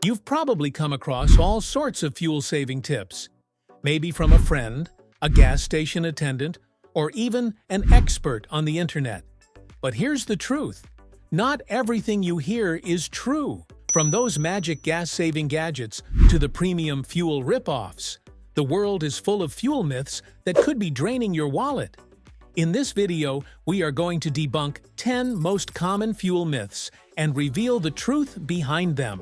You've probably come across all sorts of fuel-saving tips, maybe from a friend, a gas station attendant, or even an expert on the internet. But here's the truth. Not everything you hear is true. From those magic gas-saving gadgets to the premium fuel rip-offs, the world is full of fuel myths that could be draining your wallet. In this video, we are going to debunk 10 most common fuel myths and reveal the truth behind them.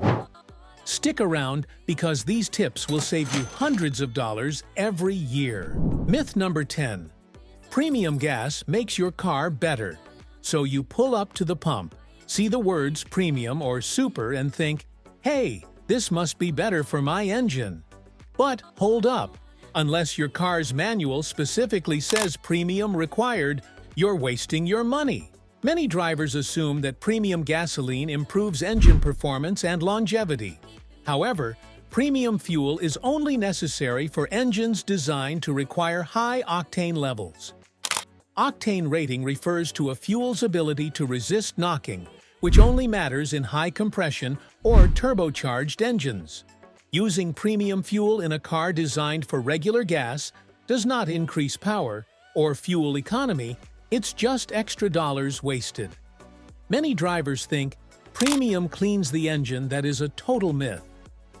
Stick around because these tips will save you hundreds of dollars every year. Myth number 10. Premium gas makes your car better. So you pull up to the pump, see the words premium or super and think, hey, this must be better for my engine. But hold up. Unless your car's manual specifically says premium required, you're wasting your money. Many drivers assume that premium gasoline improves engine performance and longevity. However, premium fuel is only necessary for engines designed to require high octane levels. Octane rating refers to a fuel's ability to resist knocking, which only matters in high compression or turbocharged engines. Using premium fuel in a car designed for regular gas does not increase power or fuel economy, it's just extra dollars wasted. Many drivers think premium cleans the engine. That is a total myth.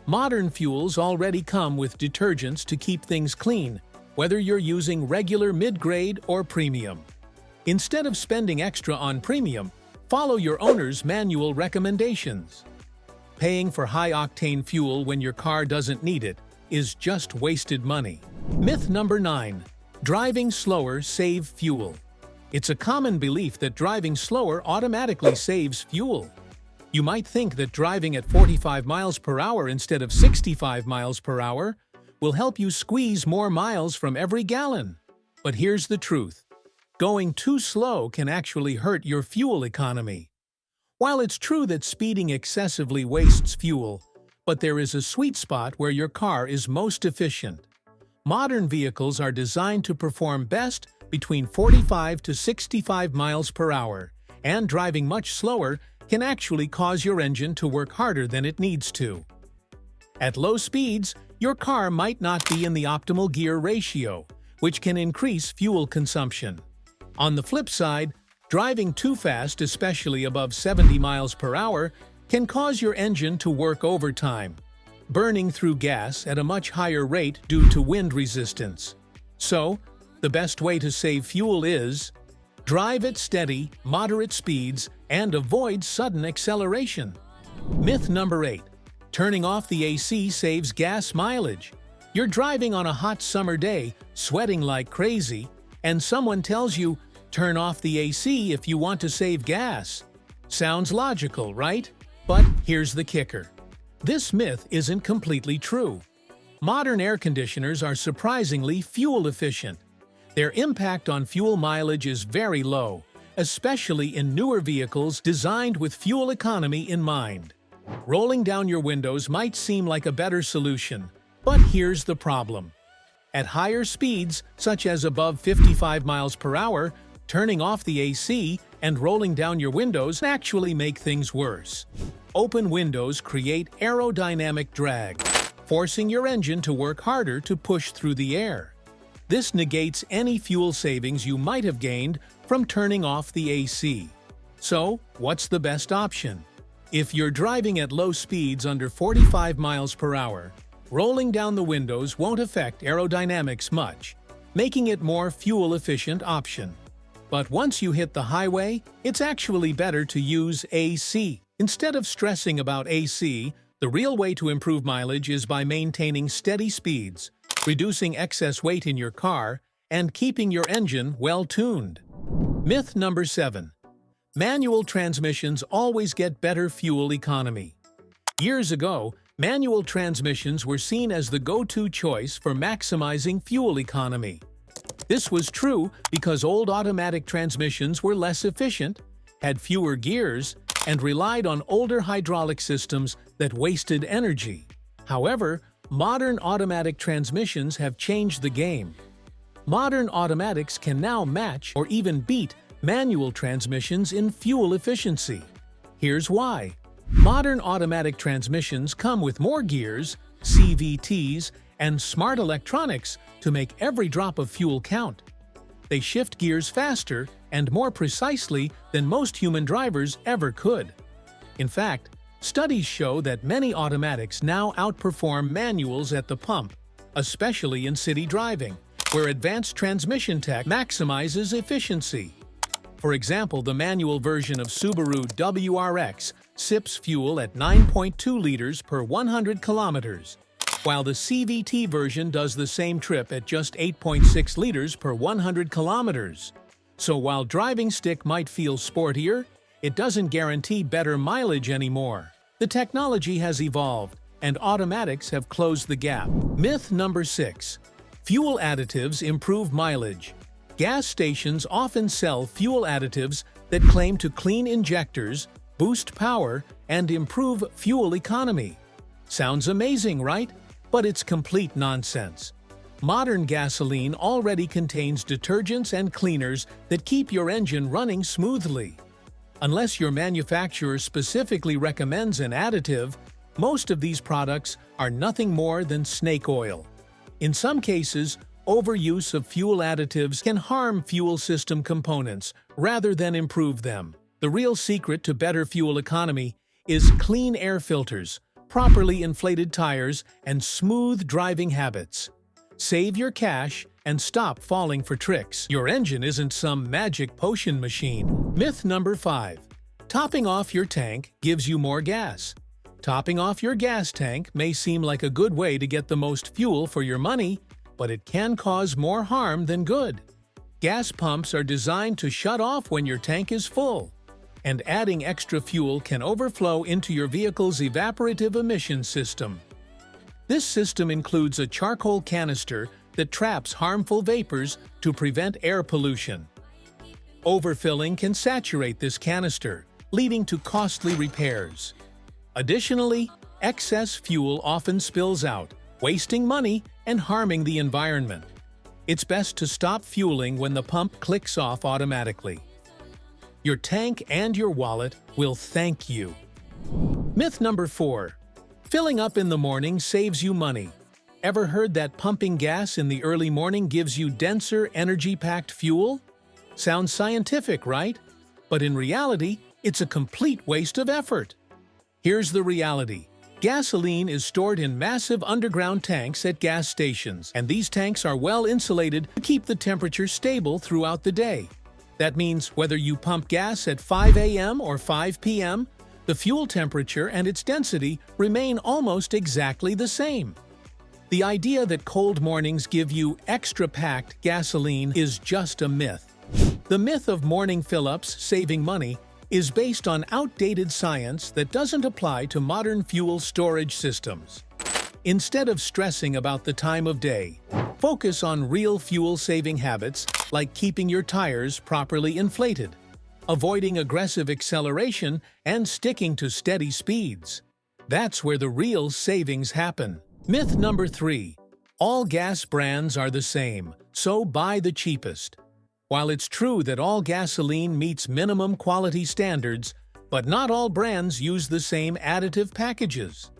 Modern fuels already come with detergents to keep things clean, whether you're using regular mid-grade or premium. Instead of spending extra on premium, follow your owner's manual recommendations. Paying for high-octane fuel when your car doesn't need it is just wasted money. Myth number 9. Driving slower saves fuel. It's a common belief that driving slower automatically saves fuel. You might think that driving at 45 miles per hour instead of 65 miles per hour will help you squeeze more miles from every gallon. But here's the truth. Going too slow can actually hurt your fuel economy. While it's true that speeding excessively wastes fuel, but there is a sweet spot where your car is most efficient. Modern vehicles are designed to perform best between 45 to 65 miles per hour, and driving much slower can actually cause your engine to work harder than it needs to. At low speeds, your car might not be in the optimal gear ratio, which can increase fuel consumption. On the flip side, driving too fast, especially above 70 miles per hour, can cause your engine to work overtime, burning through gas at a much higher rate due to wind resistance. So, the best way to save fuel is drive at steady, moderate speeds and avoid sudden acceleration. Myth number 8. Turning off the AC saves gas mileage. You're driving on a hot summer day, sweating like crazy, and someone tells you, turn off the AC if you want to save gas. Sounds logical, right? But here's the kicker. This myth isn't completely true. Modern air conditioners are surprisingly fuel efficient. Their impact on fuel mileage is very low, especially in newer vehicles designed with fuel economy in mind. Rolling down your windows might seem like a better solution, but here's the problem. At higher speeds, such as above 55 miles per hour, turning off the AC and rolling down your windows actually make things worse. Open windows create aerodynamic drag, forcing your engine to work harder to push through the air. This negates any fuel savings you might have gained from turning off the AC. So, what's the best option? If you're driving at low speeds under 45 miles per hour, rolling down the windows won't affect aerodynamics much, making it more fuel-efficient option. But once you hit the highway, it's actually better to use AC. Instead of stressing about AC, the real way to improve mileage is by maintaining steady speeds, reducing excess weight in your car, and keeping your engine well-tuned. Myth number 7. Manual transmissions always get better fuel economy. Years ago, manual transmissions were seen as the go-to choice for maximizing fuel economy. This was true because old automatic transmissions were less efficient, had fewer gears, and relied on older hydraulic systems that wasted energy. However, modern automatic transmissions have changed the game. Modern automatics can now match or even beat manual transmissions in fuel efficiency. Here's why. Modern automatic transmissions come with more gears, CVTs, and smart electronics to make every drop of fuel count. They shift gears faster and more precisely than most human drivers ever could. In fact, studies show that many automatics now outperform manuals at the pump, especially in city driving, where advanced transmission tech maximizes efficiency. For example, the manual version of Subaru WRX sips fuel at 9.2 liters per 100 kilometers, while the CVT version does the same trip at just 8.6 liters per 100 kilometers. So while driving stick might feel sportier, it doesn't guarantee better mileage anymore. The technology has evolved, and automatics have closed the gap. Myth number 6. Fuel additives improve mileage. Gas stations often sell fuel additives that claim to clean injectors, boost power, and improve fuel economy. Sounds amazing, right? But it's complete nonsense. Modern gasoline already contains detergents and cleaners that keep your engine running smoothly. Unless your manufacturer specifically recommends an additive, most of these products are nothing more than snake oil. In some cases, overuse of fuel additives can harm fuel system components rather than improve them. The real secret to better fuel economy is clean air filters, properly inflated tires, and smooth driving habits. Save your cash and stop falling for tricks. Your engine isn't some magic potion machine. Myth number 5. Topping off your tank gives you more gas. Topping off your gas tank may seem like a good way to get the most fuel for your money, but it can cause more harm than good. Gas pumps are designed to shut off when your tank is full, and adding extra fuel can overflow into your vehicle's evaporative emission system. This system includes a charcoal canister that traps harmful vapors to prevent air pollution. Overfilling can saturate this canister, leading to costly repairs. Additionally, excess fuel often spills out, wasting money and harming the environment. It's best to stop fueling when the pump clicks off automatically. Your tank and your wallet will thank you. Myth number 4. Filling up in the morning saves you money. Ever heard that pumping gas in the early morning gives you denser, energy-packed fuel? Sounds scientific, right? But in reality, it's a complete waste of effort. Here's the reality. Gasoline is stored in massive underground tanks at gas stations, and these tanks are well insulated to keep the temperature stable throughout the day. That means whether you pump gas at 5 a.m. or 5 p.m., the fuel temperature and its density remain almost exactly the same. The idea that cold mornings give you extra-packed gasoline is just a myth. The myth of morning fill-ups saving money is based on outdated science that doesn't apply to modern fuel storage systems. Instead of stressing about the time of day, focus on real fuel-saving habits like keeping your tires properly inflated, avoiding aggressive acceleration, and sticking to steady speeds. That's where the real savings happen. Myth number 3. All gas brands are the same, so buy the cheapest. While it's true that all gasoline meets minimum quality standards, but not all brands use the same additive packages.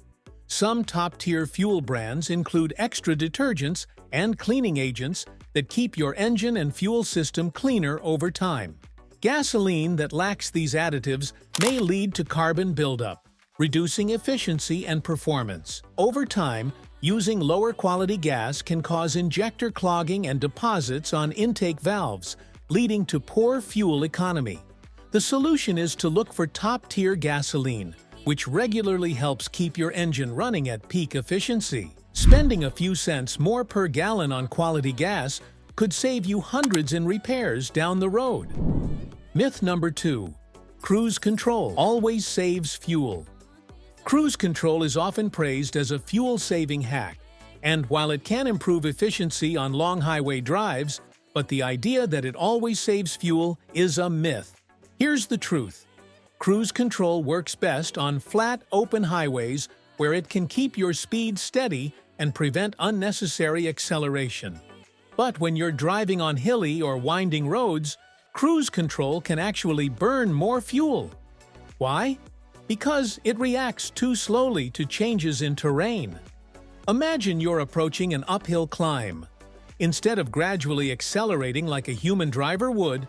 Some top-tier fuel brands include extra detergents and cleaning agents that keep your engine and fuel system cleaner over time. Gasoline that lacks these additives may lead to carbon buildup, reducing efficiency and performance. Over time, using lower-quality gas can cause injector clogging and deposits on intake valves, leading to poor fuel economy. The solution is to look for top-tier gasoline, which regularly helps keep your engine running at peak efficiency. Spending a few cents more per gallon on quality gas could save you hundreds in repairs down the road. Myth number 2. Cruise control always saves fuel. Cruise control is often praised as a fuel-saving hack, and while it can improve efficiency on long highway drives, but the idea that it always saves fuel is a myth. Here's the truth. Cruise control works best on flat, open highways where it can keep your speed steady and prevent unnecessary acceleration. But when you're driving on hilly or winding roads, cruise control can actually burn more fuel. Why? Because it reacts too slowly to changes in terrain. Imagine you're approaching an uphill climb. Instead of gradually accelerating like a human driver would,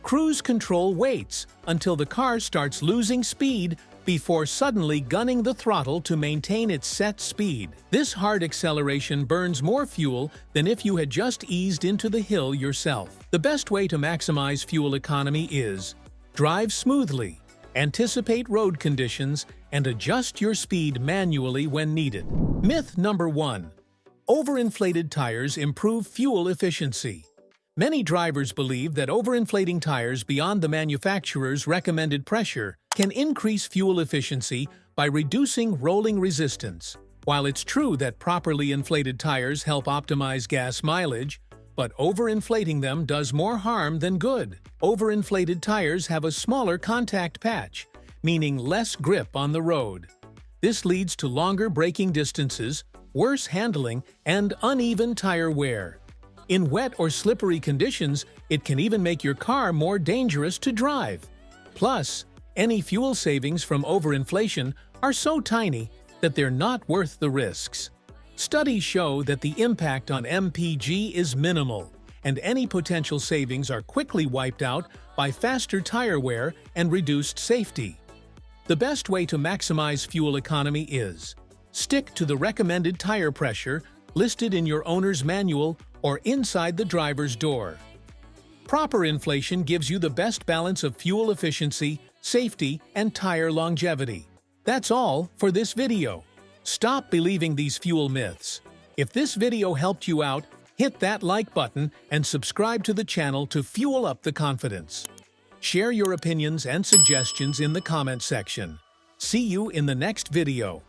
cruise control waits until the car starts losing speed before suddenly gunning the throttle to maintain its set speed. This hard acceleration burns more fuel than if you had just eased into the hill yourself. The best way to maximize fuel economy is drive smoothly, anticipate road conditions, and adjust your speed manually when needed. Myth number 1. Overinflated tires improve fuel efficiency. Many drivers believe that overinflating tires beyond the manufacturer's recommended pressure can increase fuel efficiency by reducing rolling resistance. While it's true that properly inflated tires help optimize gas mileage, but overinflating them does more harm than good. Overinflated tires have a smaller contact patch, meaning less grip on the road. This leads to longer braking distances, worse handling, and uneven tire wear. In wet or slippery conditions, it can even make your car more dangerous to drive. Plus, any fuel savings from overinflation are so tiny that they're not worth the risks. Studies show that the impact on MPG is minimal, and any potential savings are quickly wiped out by faster tire wear and reduced safety. The best way to maximize fuel economy is stick to the recommended tire pressure listed in your owner's manual or inside the driver's door. Proper inflation gives you the best balance of fuel efficiency, safety, and tire longevity. That's all for this video. Stop believing these fuel myths. If this video helped you out, hit that like button and subscribe to the channel to fuel up the confidence. Share your opinions and suggestions in the comment section. See you in the next video.